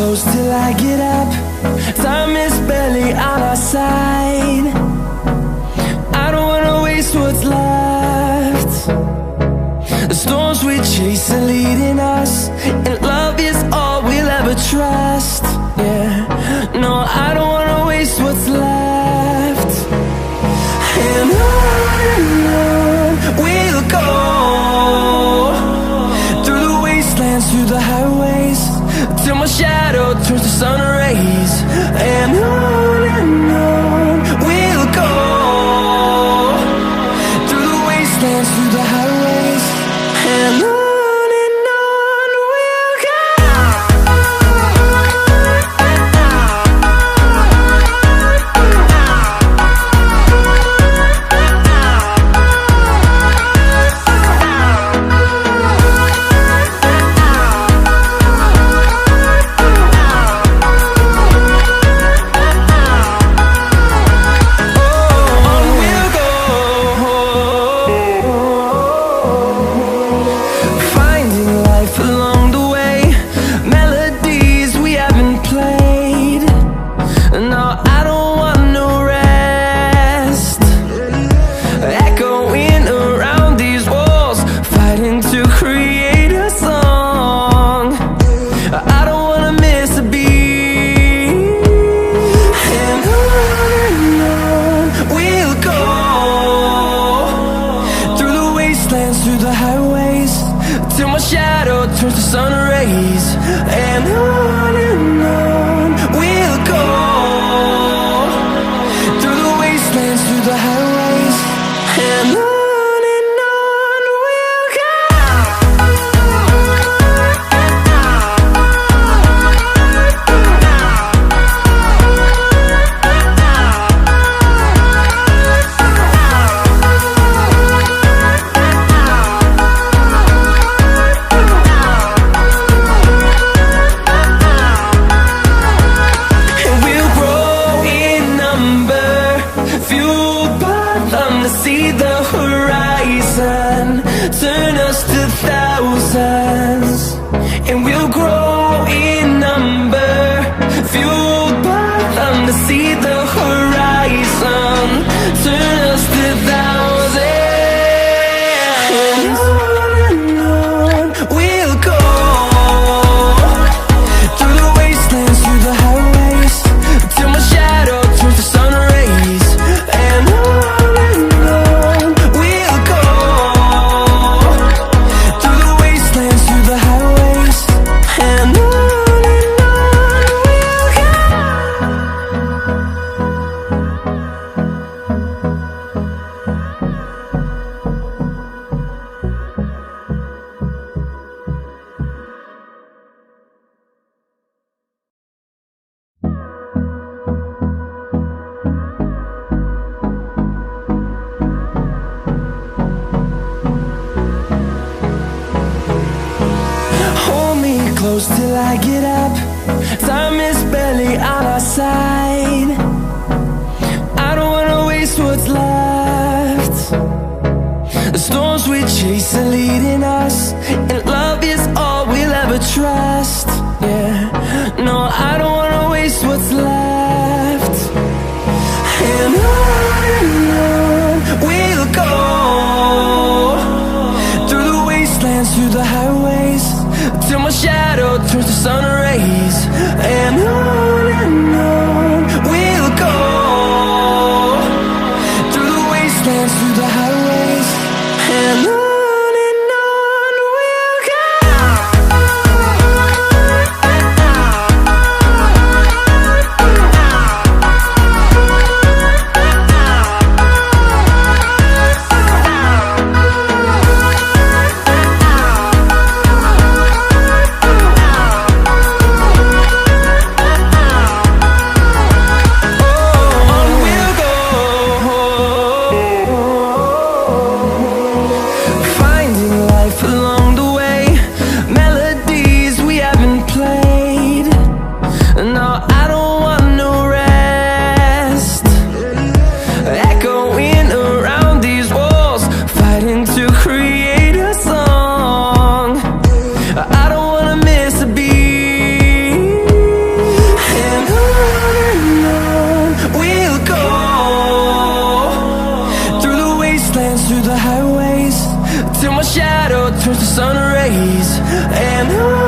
close till I get up. Time is barely on our side. I don't wanna waste what's left. The storms we chase are leading us, and love is all we'll ever trust. Yeah, no, I don't wanna waste what's left. And on we'll go, through the wastelands, through the highways, till my shadow turns to sun rays. And on we'll go, through the wastelands, through the highways, and on we'll go. Through the highways, till my shadow turns to sun rays. And on we'll go, through the wastelands, through the highways, and on we'll go. See the horizon turn us to thousands, and we'll grow in number, fueled by them. To see the horizon turn us to thousands, and on we'll go, through the wastelands, through the highways, till my shadow turns to sun rays. And close till I get up. Time is barely on our side. I don't wanna waste what's left. The storms we chase are leading us, and love is all we'll ever trust. Yeah, no, I don't wanna waste what's left. And on we'll go, through the wastelands, through the highways, till my shadow turns to sun rays. And on we'll go, through the wastelands, through the highways, and on we'll go. shadow turns to sun rays, and